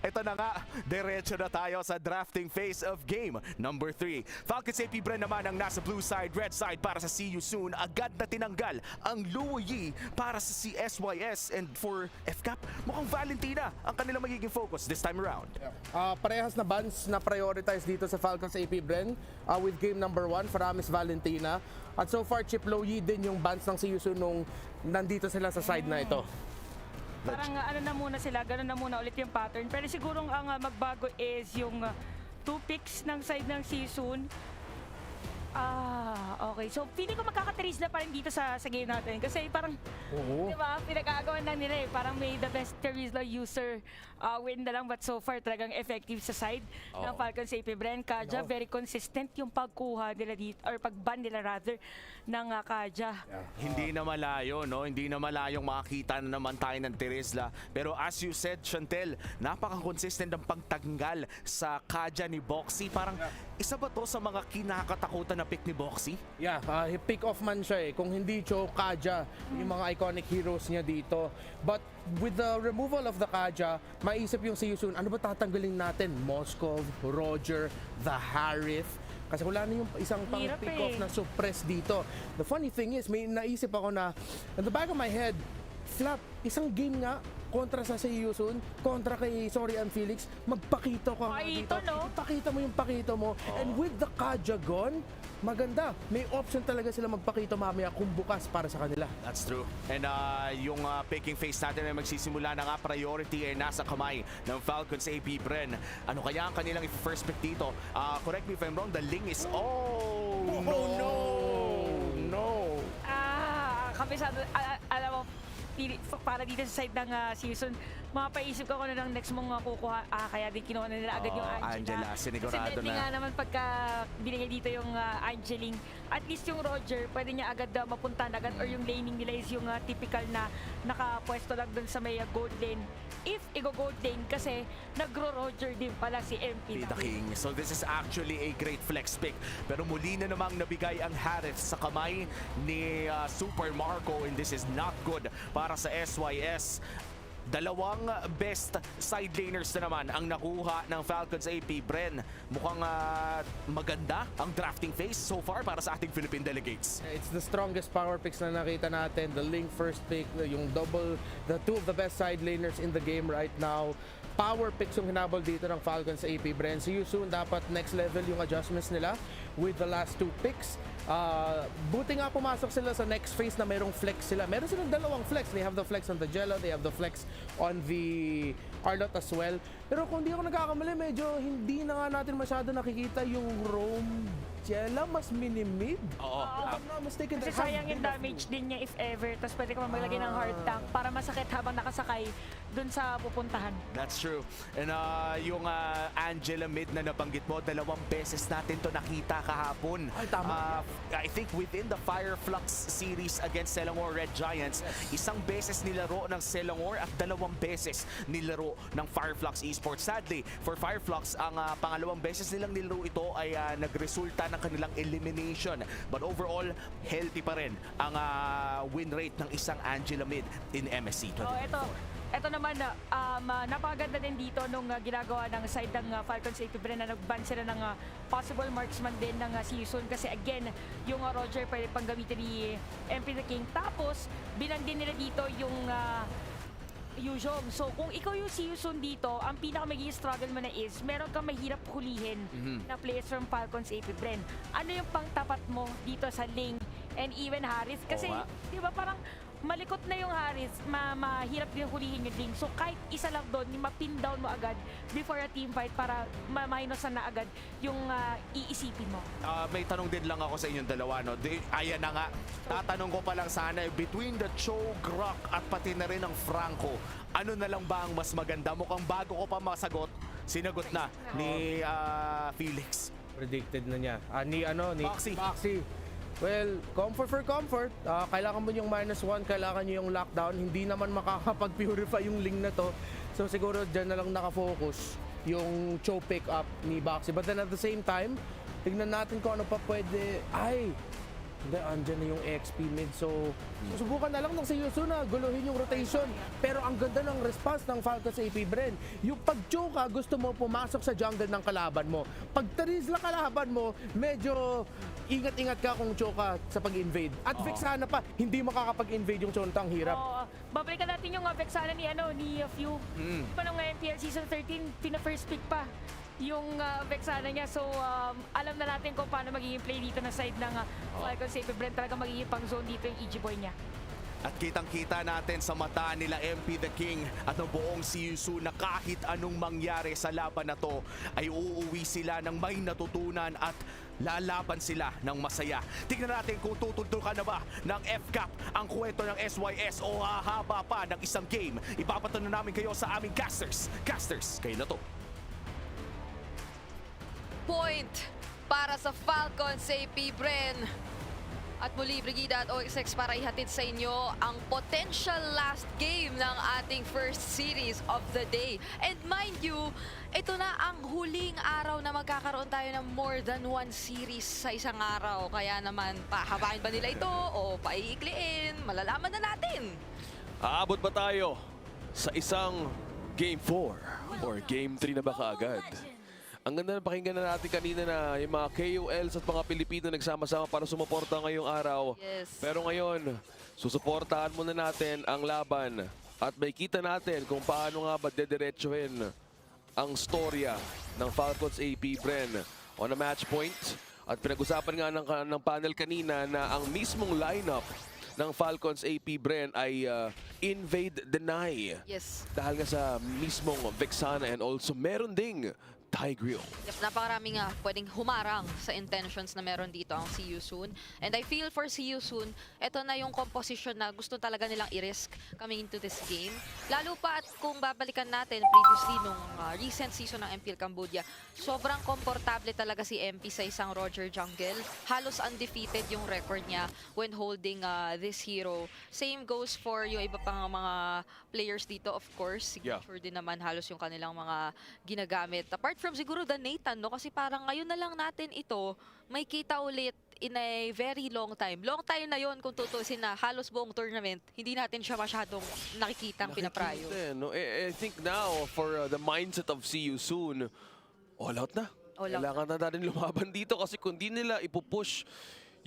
ito na nga, diretso na tayo sa drafting phase of game number 3. Falcons AP Bren naman ang nasa blue side, red side para sa See You Soon. Agad na tinanggal ang Luo Yi para sa CSYS, and for FCAP, mukhang Valentina ang kanilang magiging focus this time around. Parehas na bans na prioritize dito sa Falcons AP Bren with game number 1, Faramis Valentina. At so far, Chip Luo Yi din yung bans ng See You Soon nung nandito sila sa side na ito. Parang ano na muna sila, ganun na muna ulit yung pattern. Pero siguro ang magbago is yung 2 picks ng side ng season. Okay. So, feeling ko magkakataris na pa rin dito sa game natin. Kasi parang, di ba, pinag-aagawan lang nila eh. Parang may the best Terizla user win na lang. But so far, talagang effective sa side ng Falcons AP Bren. Kaja, very consistent yung pagkuha nila dito, or pag-ban nila rather, ng Kaja. Hindi na malayo, no? Hindi na malayong makakita na naman tayo ng Terizla. Pero as you said, Chantel, napaka-consistent ang pagtanggal sa Kaja ni Boxy. Parang isa ba to sa mga kinakatakutan na pick ni Boxy? Yeah, pick off man siya eh. Kung hindi Cho, Kaja, yung mga iconic heroes niya dito. But with the removal of the Kaja, maisip yung See You Soon, ano ba tatanggalin natin? Moskov, Roger, the Harith. Kasi wala na yung isang pang Hirap pick off eh. na suppress dito. The funny thing is, may naisip ako na, in the back of my head, Flap, isang game nga kontra sa See You Soon, kontra kay Sorian Felix, magpakita ko nga dito. No? Ipakita mo yung pakita mo. And with the Kaja gone, maganda. May option talaga sila magpakita mamaya kung bukas para sa kanila. That's true. And yung picking phase natin ay magsisimula na nga, priority ay nasa kamay ng Falcons AP Bren. Ano kaya ang kanilang first pick dito? Correct me if I'm wrong, the Ling is... no! Kabisado, alam mo, para dito sa side ng season, mapaisip ko na ng next mong kukuha. Kaya din kinuha na nila agad yung Angela, sinigurado Kasi na. nga naman pagka binigay dito yung Angeling, at least yung Roger, pwede niya agad mapunta agad, or yung laning nila is yung typical na nakapwesto lang dun sa may gold lane. If i-gold lane, kasi nagro-Roger din pala si MP. The King. So this is actually a great flex pick. Pero muli na namang nabigay ang Harith sa kamay ni Super Marco, and this is not good para sa SYS. Dalawang best side laners na naman ang nakuha ng Falcons AP Bren. Mukhang maganda ang drafting phase so far para sa ating Philippine delegates. It's the strongest power picks na nakita natin. The Link first pick, yung double, the two of the best side laners in the game right now. Power picks yung hinabol dito ng Falcons AP Bren. See You Soon, dapat next level yung adjustments nila with the last 2 picks. Buti nga pumasok sila sa next phase na mayroong flex sila. Meron silang dalawang flex. They have the flex on the Jello, they have the flex on the Arlot as well. Pero kung di ako nagkakamali, medyo hindi na nga natin masyado nakikita yung Rome Jello, mas mini-mid. Oo. If I'm not mistaken, Kasi they have sayang yung enough damage din niya if ever. Tapos pwede ka maglagay ng hard tank para masakit habang nakasakay dun sa pupuntahan. That's true. And yung Angela mid na nabanggit mo, 2 beses natin to nakita kahapon. Ay, tama. I think within the Fireflux series against Selangor Red Giants, isang beses nilaro ng Selangor at 2 beses nilaro ng Fireflux Esports. Sadly, for Fireflux, ang pangalawang beses nilang nilaro ito ay nagresulta ng kanilang elimination. But overall, healthy pa rin ang win rate ng isang Angela mid in MSC 2024. Ito naman, napakaganda din dito nung ginagawa ng side ng Falcons AP Bren na nag-ban sila ng possible marksman din ng season. Kasi again, yung Roger pwede pang gamitin ni MP the King. Tapos, binan din nila dito yung Yuzhong. So, kung ikaw yung See You Soon dito, ang pinaka magiging struggle mo na is, meron kang mahirap hulihin na players from Falcons AP Bren. Ano yung pangtapat mo dito sa Ling and even Harris? Kasi, di ba, parang malikot na yung Harris, mahirap din hulihin yung Ling. So, kahit isa lang doon, ma-pin down mo agad before a team fight para ma-minusan na agad yung iisipin mo. May tanong din lang ako sa inyong dalawa, no? Ayan na nga. Tatanong ko pa lang sana, between the Cho, Grok at pati na rin ang Franco, ano na lang ba ang mas maganda? Mukhang bago ko pa masagot, sinagot na ni Felix. Predicted na niya. Ni Boxy. Well, comfort for comfort. Kailangan mo yung -1, kailangan nyo yung lockdown. Hindi naman makakapag-purify yung Ling na to. So siguro dyan na lang nakafocus yung Cho pick up ni Boxy. But then at the same time, tignan natin kung ano pa pwede. Hindi, andyan na yung XP mid. So, susubukan na lang ng Yusu na guluhin yung rotation. Pero ang ganda ng response ng Falcons AP Bren. Yung pag-choka, gusto mo pumasok sa jungle ng kalaban mo. Pag Terizla kalaban mo, medyo ingat-ingat ka kung choka sa pag-invade. At Vexana pa, hindi makakapag-invade yung Chonta, ang hirap. Oo, babalikan natin yung Vexana ni Few. Pa nung MPL Season 13, pina-first pick pa yung Vexana niya. So, alam na natin kung paano magiging play dito na side ng Falcons AP Bren. Talaga magiging pang zone dito yung EG Boy niya. At kitang-kita natin sa mata nila MP The King at ng buong CUSU na kahit anong mangyari sa laban na to ay uuwi sila ng may natutunan at lalaban sila ng masaya. Tignan natin kung tutultukan na ba ng FCAP ang kwento ng SYS o hahaba pa ng isang game. Ipapatunan namin kayo sa aming casters. Casters, kayo na to. Point para sa Falcons AP Bren. At muli, Brigida at OXX para ihatid sa inyo ang potential last game ng ating first series of the day. And mind you, ito na ang huling araw na magkakaroon tayo ng more than one series sa isang araw. Kaya naman, pahabain ba nila ito o paiikliin? Malalaman na natin. Aabot ba tayo sa isang Game 4 or Game 3 na ba kaagad? Ang ganda na pakinggan na natin kanina na yung mga KOLs at mga Pilipino nagsama-sama para sumuporta ngayong araw. Yes. Pero ngayon, susuportahan muna natin ang laban at may kita natin kung paano nga ba dediretsuhin ang storya ng Falcons AP Bren on a match point. At pinag-usapan nga ng panel kanina na ang mismong lineup ng Falcons AP Bren ay invade deny. Yes. Dahil nga sa mismong Vexana and also meron ding Tigreal. Yep, napakaraming pwedeng humarang sa intentions na meron dito ang See You Soon. And I feel for See You Soon, ito na yung composition na gusto talaga nilang i-risk coming into this game. Lalo pa at kung babalikan natin previously nung recent season ng MPL Cambodia, sobrang komportable talaga si MP sa isang Roger Jungle. Halos undefeated yung record niya when holding this hero. Same goes for yung iba pang mga players dito, of course. Signature din naman halos yung kanilang mga ginagamit. Apart from siguro the Nathan, no? Kasi parang ngayon na lang natin ito, may kita ulit in a very long time. Long time na yon kung tutusin na halos buong tournament, hindi natin siya masyadong nakikitang pinaprayo. No? I think now, for the mindset of See You Soon, all out na. All out Kailangan na natin lumaban dito kasi kung di nila ipupush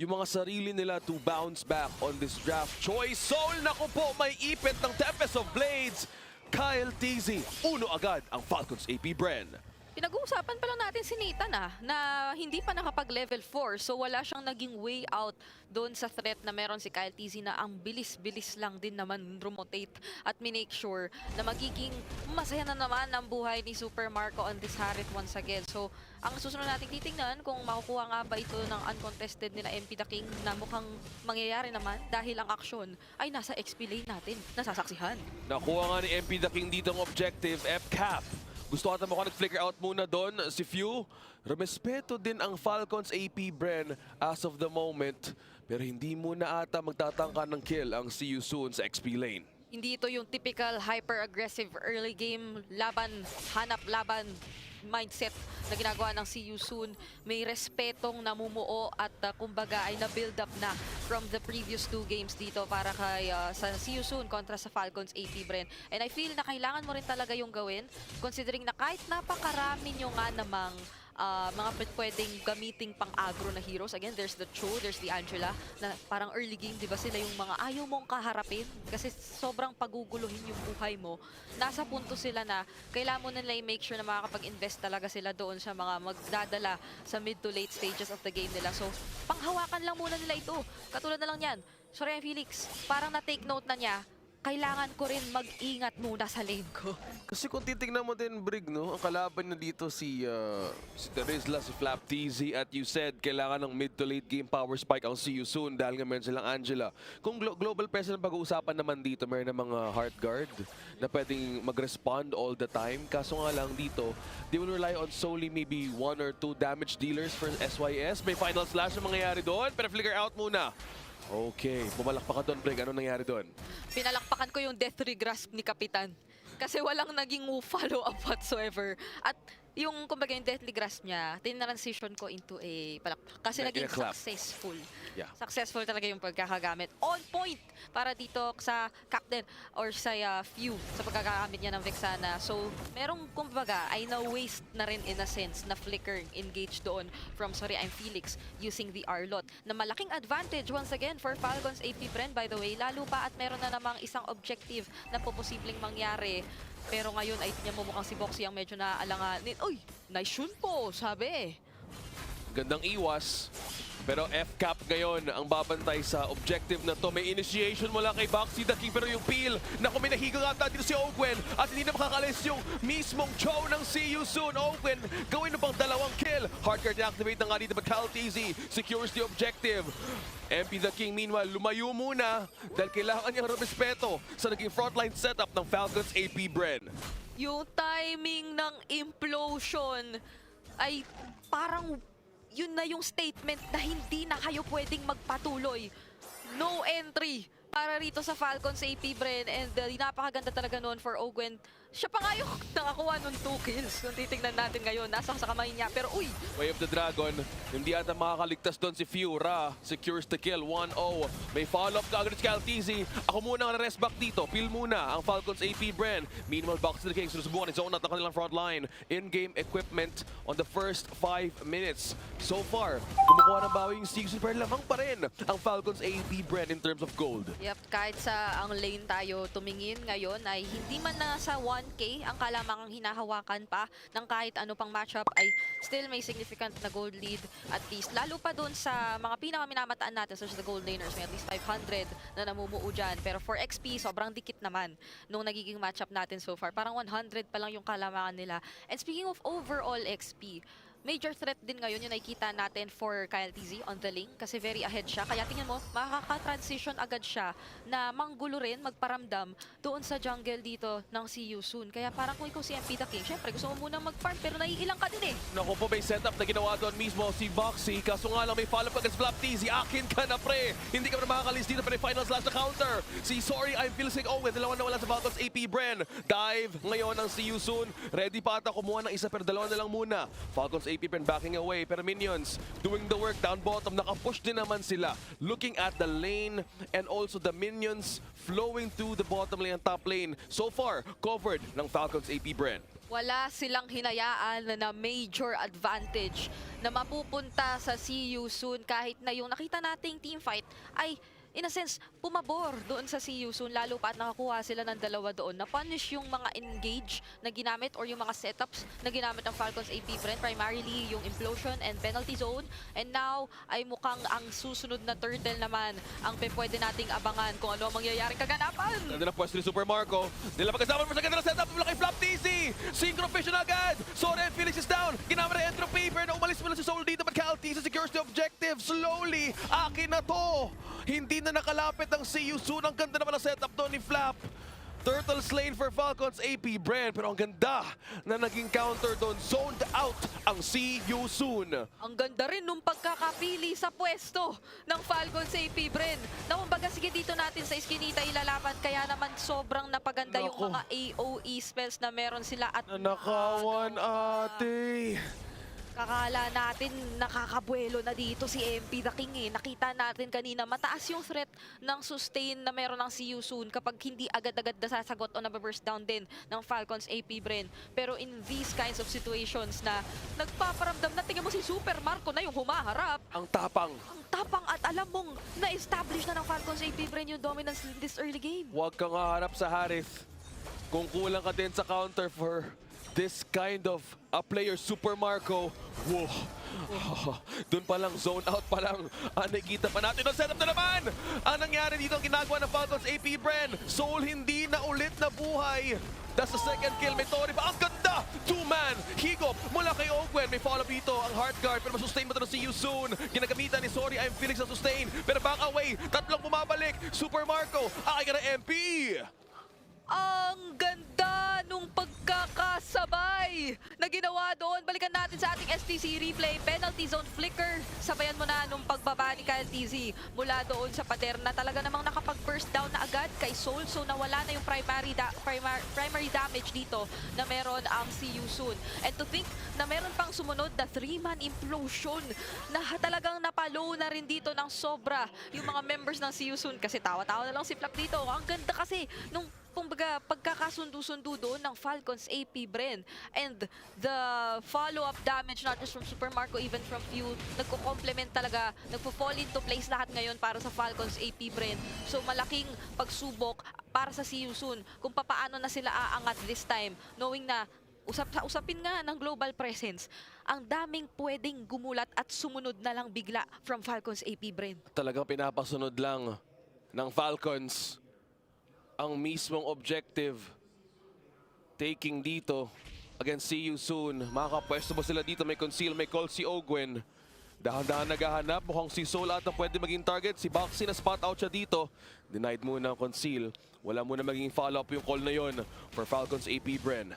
yung mga sarili nila to bounce back on this draft choice. Soul, naku po, may ipit ng Tempest of Blades. Kyle TZ, uno agad ang Falcons AP Bren. Pinag-uusapan pa lang natin si Nathan na hindi pa nakapag-level 4. So wala siyang naging way out doon sa threat na meron si Kyle TZ na ang bilis-bilis lang din naman rotate at minake sure na magiging masaya na naman ang buhay ni Super Marco on this Harit once again. So ang susunod nating titingnan kung makukuha nga ba ito ng uncontested nila MP The King na mukhang mangyayari naman dahil ang aksyon ay nasa XP lane natin, nasasaksihan. Nakuha nga ni MP The King dito ang objective, FCAP. Gusto ata mo ka nag-flicker out muna doon, si Few. Rumespeto din ang Falcons AP Bren as of the moment. Pero hindi muna ata magtatangka ng kill ang See You Soon sa XP lane. Hindi ito yung typical hyper-aggressive early game laban, hanap laban mindset na ginagawa ng See You Soon. May respetong namumuo at kumbaga ay na-build up na from the previous 2 games dito para kay sa See You Soon kontra sa Falcons AP Bren. And I feel na kailangan mo rin talaga yung gawin considering na kahit napakarami nyo nga namang mga pwedeng gamiting pang-agro na heroes. Again, there's the Cho, there's the Angela, na parang early game, di ba sila yung mga ayaw mong kaharapin kasi sobrang paguguluhin yung buhay mo. Nasa punto sila na kailangan mo nila i-make sure na makakapag-invest talaga sila doon sa mga magdadala sa mid to late stages of the game nila. So, panghawakan lang muna nila ito. Katulad na lang yan. Sorry, Felix, parang na-take note na niya, kailangan ko rin mag-ingat muna sa lane ko. Kasi kung titignan mo din, Brig, no, ang kalaban na dito si Terizla, si Flap TZ, at you said kailangan ng mid to late game power spike ang See You Soon dahil nga meron silang Angela. Kung global presence pag-uusapan naman dito, meron ng mga heart guard na pwedeng mag-respond all the time. Kaso nga lang dito, they will rely on solely maybe 1 or 2 damage dealers for SYS. May final slash na mangyayari doon, pero flicker out muna. Okay, pumalakpak ka doon, Brig. Anong nangyari doon? Pinalakpakan ko yung death regrasp ni Kapitan. Kasi walang naging follow-up whatsoever. At yung kumbaga yung deathly grasp niya, tinransition ko into a palakpak. Kasi In a naging clap. successful. Yeah. Successful talaga yung pagkakagamit. On point para dito sa captain or sa few sa pagkakagamit niya ng Vexana. So, merong kumbaga ay na-waste na rin in a sense na flicker engage doon from Sorry I'm Felix using the Arlot. Na malaking advantage once again for Falcons AP Bren by the way. Lalo pa at meron na namang isang objective na po posibleng mangyari. Pero ngayon ay tingnan mo mukhang si Boxy ang medyo naaalanganin. Uy, nice shoot po, sabi. Gandang iwas. Pero F-Cap ngayon ang babantay sa objective na to. May initiation mula kay Boxy the King, pero yung peel na kung may nahiga ata dito si Ogwen at hindi na makakalis yung mismong Cho ng See You Soon. Ogwen gawin na pang 2 kill. Hardcore deactivate na nga dito but Calteezy secures the objective. MP the King meanwhile lumayo muna dahil kailangan niyang respeto sa naging frontline setup ng Falcons AP Bren. Yung timing ng implosion ay parang yun na yung statement na hindi na kayo pwedeng magpatuloy. No entry para rito sa Falcons AP Bren and napakaganda talaga noon for Ogwen. Siya pa nga yung nakakuha ng 2 kills. Kung titignan natin ngayon, nasa sa kamay niya. Pero uy, Way of the Dragon, hindi ata makakaligtas doon si Fiora. Secures the kill, 1-0. May follow-up ka agad si Calteezy. Ako muna ang rest back dito. Peel muna ang Falcons AP Bren. Meanwhile, Box to the King, sinusubukan ni Zone at ang kanilang frontline. In-game equipment on the first 5 minutes. So far, kumukuha ng bawi yung season pero lamang pa rin ang Falcons AP Bren in terms of gold. yep, kahit sa ang lane tayo tumingin ngayon ay hindi man na sa 1K ang kalamangang hinahawakan pa ng kahit ano pang matchup ay still may significant na gold lead at least. Lalo pa doon sa mga pinakaminamataan natin such as the gold laners, may at least 500 na namumuo dyan. Pero for XP, sobrang dikit naman nung nagiging matchup natin so far. Parang 100 pa lang yung kalamangan nila. And speaking of overall XP, major threat din ngayon yung nakikita natin for Kyle TZ on the lane kasi very ahead siya. Kaya tingnan mo, makaka-transition agad siya na manggulo rin, magparamdam doon sa jungle dito ng See You Soon. Kaya parang kung ikaw si MP the King, syempre gusto mo munang mag-farm pero naiilang ka din eh. Naku po, may setup na ginawa doon mismo si Boxy. Kaso nga lang may follow-up against Flapteezy. Akin ka na pre! Hindi ka na makakalis dito pero may final slash na counter. Si Sorry I'm Feeling Owen, dalawa na wala sa Falcons AP Bren. Dive ngayon ang See You Soon. Ready pa ata kumuha ng isa pero dalawa na lang muna. Falcons AP Bren backing away pero Minions doing the work down bottom. Nakapush din naman sila. Looking at the lane and also the Minions flowing through the bottom lane and top lane. So far, covered ng Falcons AP Bren. Wala silang hinayaan na major advantage na mapupunta sa See You Soon kahit na yung nakita nating teamfight ay in a sense, pumabor doon sa See You Soon, lalo pa at nakakuha sila ng 2 doon. Na-punish yung mga engage na ginamit or yung mga setups na ginamit ng Falcons AP Bren, primarily yung implosion and penalty zone. And now, ay mukhang ang susunod na turtle naman ang pwede nating abangan kung ano ang mangyayaring kaganapan. Nandun ang pwesto ni Super Marco. Nila pagkasama mo sa ganda na setup mula kay Flapteezy. Synchro Vision agad. Sorry, Felix is down. Ginamit na entropy pero na umalis muna si Soul dito. But Calteezy secures the objective. Slowly, akin na to. Hindi na nakalapit ang See You Soon. Ang ganda naman ang setup doon ni Flap. Turtle slain for Falcons AP Bren. Pero ang ganda na naging counter doon. Zoned out ang See You Soon. Ang ganda rin nung pagkakapili sa pwesto ng Falcons AP Bren. Na kumbaga sige dito natin sa iskinita ilalaban kaya naman sobrang napaganda yung Nako. mga AOE spells na meron sila at Nanakawan ate. kakala natin nakakabuelo na dito si MP the King eh. Nakita natin kanina mataas yung threat ng sustain na meron ng See You Soon kapag hindi agad-agad nasasagot o nababurst down din ng Falcons AP Bren. Pero in these kinds of situations na nagpaparamdam na tingnan mo si Super Marco na yung humaharap. Ang tapang. Ang tapang at alam mong na-establish na ng Falcons AP Bren yung dominance in this early game. Huwag kang haharap sa Harith. Kung kulang ka din sa counter for this kind of a player, Super Marco. Wow. Doon pa lang, zone out pa lang. Nakikita pa natin ang setup na naman. Ang nangyari dito, ang ginagawa ng Falcons AP Bren. Soul hindi na ulit na buhay. That's the second kill. May Tori pa. Ang ganda! 2-man. Higop mula kay Ogwen. May follow dito ang hard guard. Pero masustain mo ito na See You Soon. Ginagamitan ni Sorry I'm Felix ang sustain. Pero back away. Tatlong bumabalik. Super Marco. Akay ka na MP. Ang ganda nung pagkakasabay na na ginawa doon. Balikan natin sa ating STC replay. Penalty zone flicker. Sabayan mo na nung pagbaba ni Kyle TZ mula doon sa pader na talaga namang nakapag-first down na agad kay Soul. So nawala na yung primary damage dito na meron ang si Yusun. And to think na meron pang sumunod na 3-man implosion na talagang napalo na rin dito ng sobra yung mga members ng si Yusun. Kasi tawa-tawa na lang si Flap dito. Ang ganda kasi nung kumbaga, pagkakasundo-sundo doon ng Falcons AP Bren. And the follow-up damage, not just from Super Marco, even from Few, nagko-complement talaga, nagpo-fall into place lahat ngayon para sa Falcons AP Bren. So malaking pagsubok para sa Yusun kung papaano na sila aangat this time, knowing na usapin nga ng global presence, ang daming pwedeng gumulat at sumunod na lang bigla from Falcons AP Bren. Talagang pinapasunod lang ng Falcons ang mismong objective. Taking dito against See You Soon. Makakapwesto ba sila dito? May conceal, may call si Ogwen. Dahan-dahan naghahanap. Mukhang si Soul ata pwede maging target. Si Baxi na spot out siya dito. Denied muna ang conceal. Wala muna maging follow-up yung call na yon for Falcons AP Bren.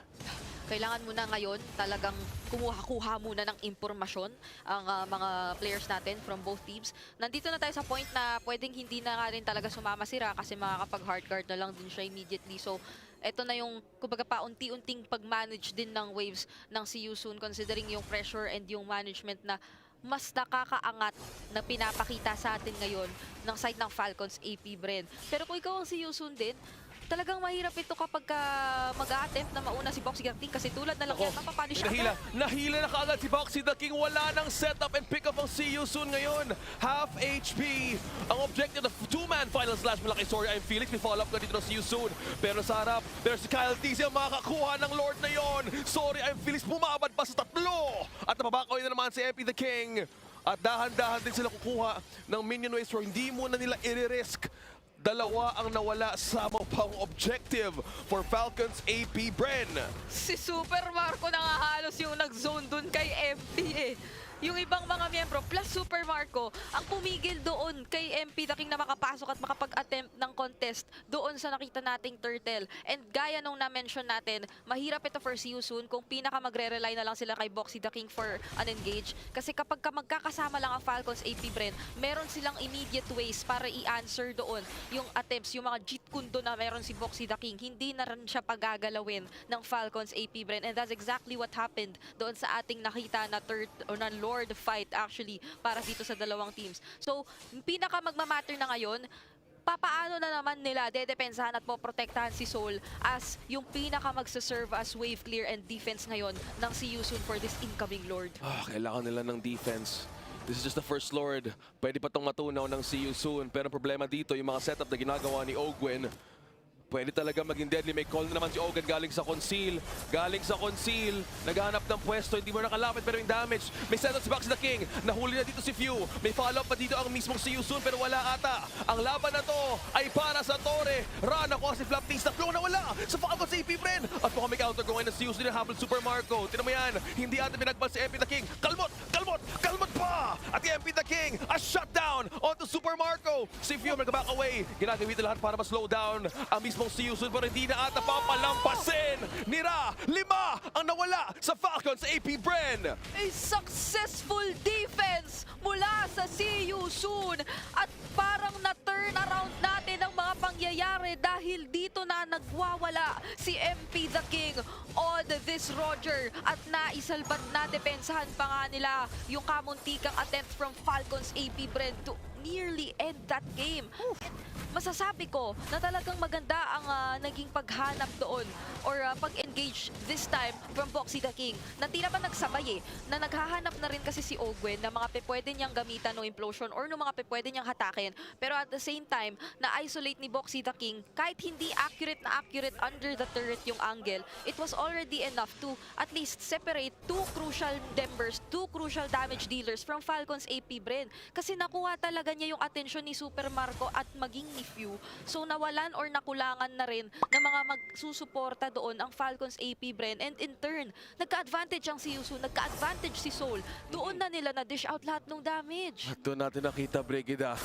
Kailangan muna ngayon talagang kumuha-kuha muna ng impormasyon ang mga players natin from both teams. Nandito na tayo sa point na pwedeng hindi na nga rin talaga sumama si Ra kasi makakapag-hard guard na lang din siya immediately. So, eto na yung kumbaga paunti-unting pag-manage din ng waves ng si Yusun considering yung pressure and yung management na mas nakakaangat na pinapakita sa atin ngayon ng side ng Falcons AP Bren. Pero kung ikaw ang si Yusun din, talagang mahirap ito kapag mag-a-attempt na mauna si Boxy the King kasi tulad na lang yan, mapapunish Nahila. agad. Nahila na kaagad si Boxy the King. Wala nang setup and pick up ang See You Soon ngayon. Half HP. Ang objective ng two-man final slash malaki. Sorry, I'm Felix. May follow-up ka dito ng See You Soon. Pero sa harap, there's si Kyle TZ ang makakakuha ng Lord na yon. Sorry, I'm Felix. Bumabad pa sa tatlo. At napabakawin na naman si MP the King. At dahan-dahan din sila kukuha ng minion waves so hindi muna nila i-risk. Dalawa ang nawala sa pang objective for Falcons AP Bren. Si Super Marco na nga halos yung nag-zone dun kay MP eh. Yung ibang mga miyembro plus Super Marco ang pumigil doon kay MP the King na makapasok at makapag-attempt ng contest doon sa nakita nating turtle. And gaya nung na-mention natin, mahirap ito for See You Soon kung pinaka magre-rely na lang sila kay Boxy the King for an engage. Kasi kapag magkakasama lang ang Falcons AP Bren, meron silang immediate ways para i-answer doon yung attempts, yung mga Jeet Kundo na meron si Boxy the King. Hindi na rin siya pagagalawin ng Falcons AP Bren. And that's exactly what happened doon sa ating nakita na Lord fight actually para dito sa dalawang teams. So, pinaka magmamatter na ngayon, papaano na naman nila dedepensahan at poprotektahan si Soul as yung pinaka magsaserve as wave clear and defense ngayon ng si Yusun for this incoming Lord. Kailangan nila ng defense. This is just the first Lord. Pwede pa itong matunaw ng See You Soon. Pero problema dito, yung mga setup na ginagawa ni Ogwen, pwede talaga maging deadly. May call na naman si Ogan galing sa conceal. Galing sa conceal. Naghahanap ng pwesto. Hindi mo nakalapit pero yung damage. May setup si Boxy the King. Nahuli na dito si Few. May follow-up pa dito ang mismong si Yusun pero wala ata. Ang laban na to ay para sa Torre. Run ako si Flap Tista. Flow na wala sa Falcons AP Bren. At mukhang may counter ko ngayon na si Yusun na habol Super Marco. Tinan mo yan. Hindi ata pinagbal si MP the King. Kalmot! Kalmot! Kalmot pa! At yung MP the King a shutdown onto Super Marco. Si Few mag-back away. Ginagawin lahat para ma-slow down ang mismong si Yusun pero hindi na ata papalampasin ni Ra. 5 ang nawala sa Falcons AP Bren. A successful defense mula sa si Yusun at parang na-turn around natin ang mga pangyayari dahil dito na nagwawala si MP the King on this Roger at naisalbat na depensahan pa nga nila yung kamuntikang attempt from Falcons AP Bren to nearly end that game. Masasabi ko na talagang maganda ang naging paghanap doon or pag-engage this time from Boxy the King. Na tila ba nagsabay na naghahanap na rin kasi si Ogwen na mga pwede niyang gamitan no implosion or no mga pwede niyang hatakin. Pero at the same time, na-isolate ni Boxy the King kahit hindi accurate na accurate under the turret yung angle, it was already enough to at least separate two crucial members, two crucial damage dealers from Falcons AP Bren. Kasi nakuha talaga niya yung attention ni Super Marco at maging ni Few. So nawalan or nakulangan na rin ng mga magsusuporta doon ang Falcons AP Bren and in turn, nagka-advantage ang si Yusun, nagka-advantage si Soul. Doon na nila na-dish out lahat ng damage. At doon natin nakita, Brigida,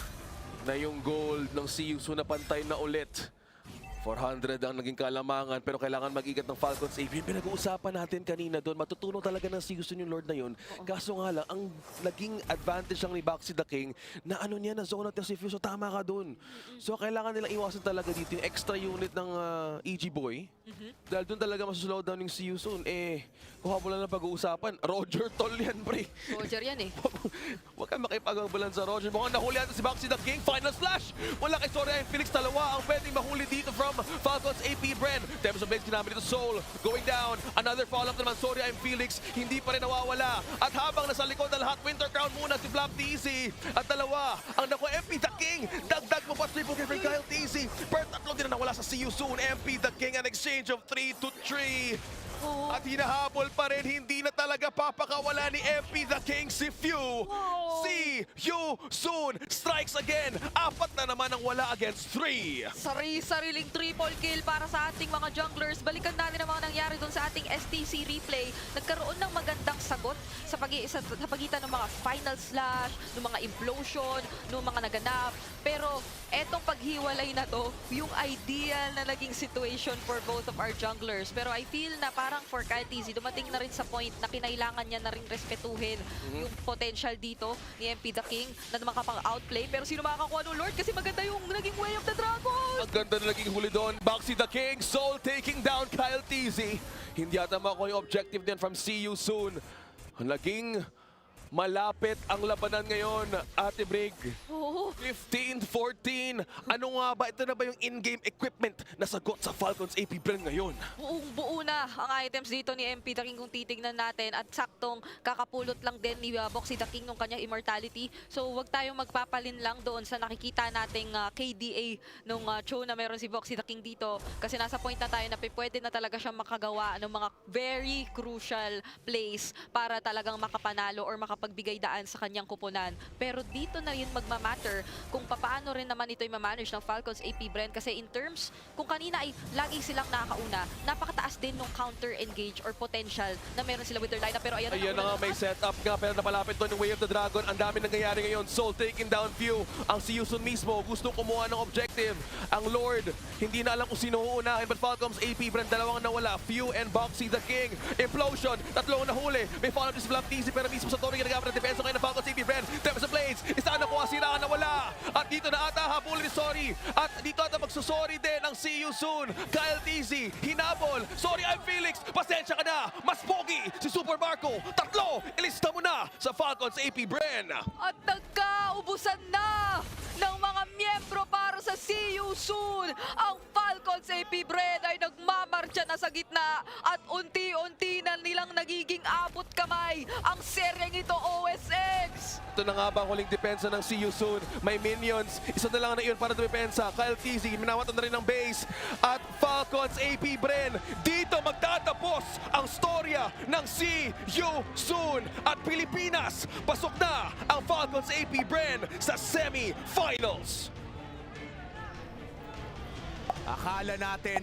na yung goal ng si Yusun na pantay na ulit. 400 ang naging kalamangan pero kailangan mag-igat ng Falcons AP. Yung pinag-uusapan natin kanina doon, matutunan talaga ng Season yung Lord na yun. Kaso nga lang, ang naging advantage lang ni Boxy the King na ano niya, na zone natin si Fuse. So tama ka doon. So kailangan nilang iwasan talaga dito yung extra unit ng EG Boy. Dahil doon talaga masuslow down yung CU soon. Kuha mo lang ng pag-uusapan. Roger Tol yan, pre. Roger yan eh. Huwag kang makipag-agbalan sa Roger. Mukhang nahuli natin si Boxy the King. Final slash! Wala kay Soria and Felix. Dalawa ang pwedeng mahuli dito from Falcons AP Bren. Temos of Blades ginamit dito. Soul going down. Another follow-up naman. Soria and Felix. Hindi pa rin nawawala. At habang nasa likod na lahat, Winter Crown muna si Flap TZ. At dalawa ang naku MP the King. Dagdag mo pa triple kill for Kyle TZ. Per tatlo din na nawala sa CU soon. MP the King, an exchange of 3 to 3. At hinahabol pa rin, hindi na talaga papakawala ni MP the King si Few. See you soon. Strikes again. 4 na naman ang wala against 3. Sariling triple kill para sa ating mga junglers. Balikan natin ang mga nangyari doon sa ating STC replay. Nagkaroon ng magandang sagot sa pagitan ng mga final slash, ng mga implosion, ng mga naganap. Pero etong paghiwalay na to, yung ideal na naging situation for both of our junglers. Pero I feel na parang for Kyle TZ, dumating na rin sa point na kinailangan niya na rin respetuhin yung potential dito ni MP the King na makapang-outplay. Pero sino makakakuha ng Lord? Kasi maganda yung naging Way of the Dragon! Ang ganda na naging huli doon. Boxy the King, Soul taking down Kyle TZ. Hindi ata makuha yung objective din from CU soon. Naging malapit ang labanan ngayon, Ate Brig. Oo. 15-14. Ano nga ba? Ito na ba yung in-game equipment na sagot sa Falcons AP Bren ngayon? Buong-buo na ang items dito ni MP the King kung titignan natin at saktong kakapulot lang din ni Boxy the King ng kanyang immortality. So wag tayong magpapalin lang doon sa nakikita nating KDA nung show na meron si Boxy the King dito kasi nasa point na tayo na pwede na talaga siyang makagawa ng mga very crucial plays para talagang makapanalo or makapagbigay daan sa kanyang kupunan. Pero dito na yun magmamatter kung paano rin naman ito i-manage ng Falcons AP Bren kasi in terms, kung kanina ay lagi silang nakakauna, napakataas din nung counter-engage or potential na meron sila with their lineup. Pero ayan Ayan na nga, may setup nga pero napalapit doon yung Way of the Dragon. Ang dami nangyayari ngayon. Soul taking down Few. Ang si Yusun mismo gustong kumuha ng objective. Ang Lord, hindi na alam kung sino uunahin. But Falcons AP Bren, dalawang nawala. Few and Boxy the King. Implosion, tatlong nahuli. May follow-up si Flap TZ pero mismo sa Tori ginagamit ng depensa ngayon ng Falcons AP Bren. Temos of Blades, isa na kuha, siraan na wala. At dito na ata habol ni Sorry. At dito ata magsusorry din ang See You Soon. Kyle TZ, hinabol. Sorry, I'm Felix. Pasensya ka na. Mas pogi si Super Marco. Tatlo, ilista mo na sa Falcons AP Bren. At nagkaubusan na ng mga miyembro para sa See You Soon. Ang Falcons AP Bren ay nagmamarcha na sa gitna at unti-unti na nilang nagiging abot kamay ang seryeng ito OSX. Ito na nga ba ang huling depensa ng See You Soon? May minions. Isa na lang na iyon para depensa. Kyle TZ, minawatan na rin ng base. At Falcons AP Bren, dito magtatapos ang storya ng See You Soon. At Pilipinas, pasok na ang Falcons AP Bren sa semi-finals. Akala natin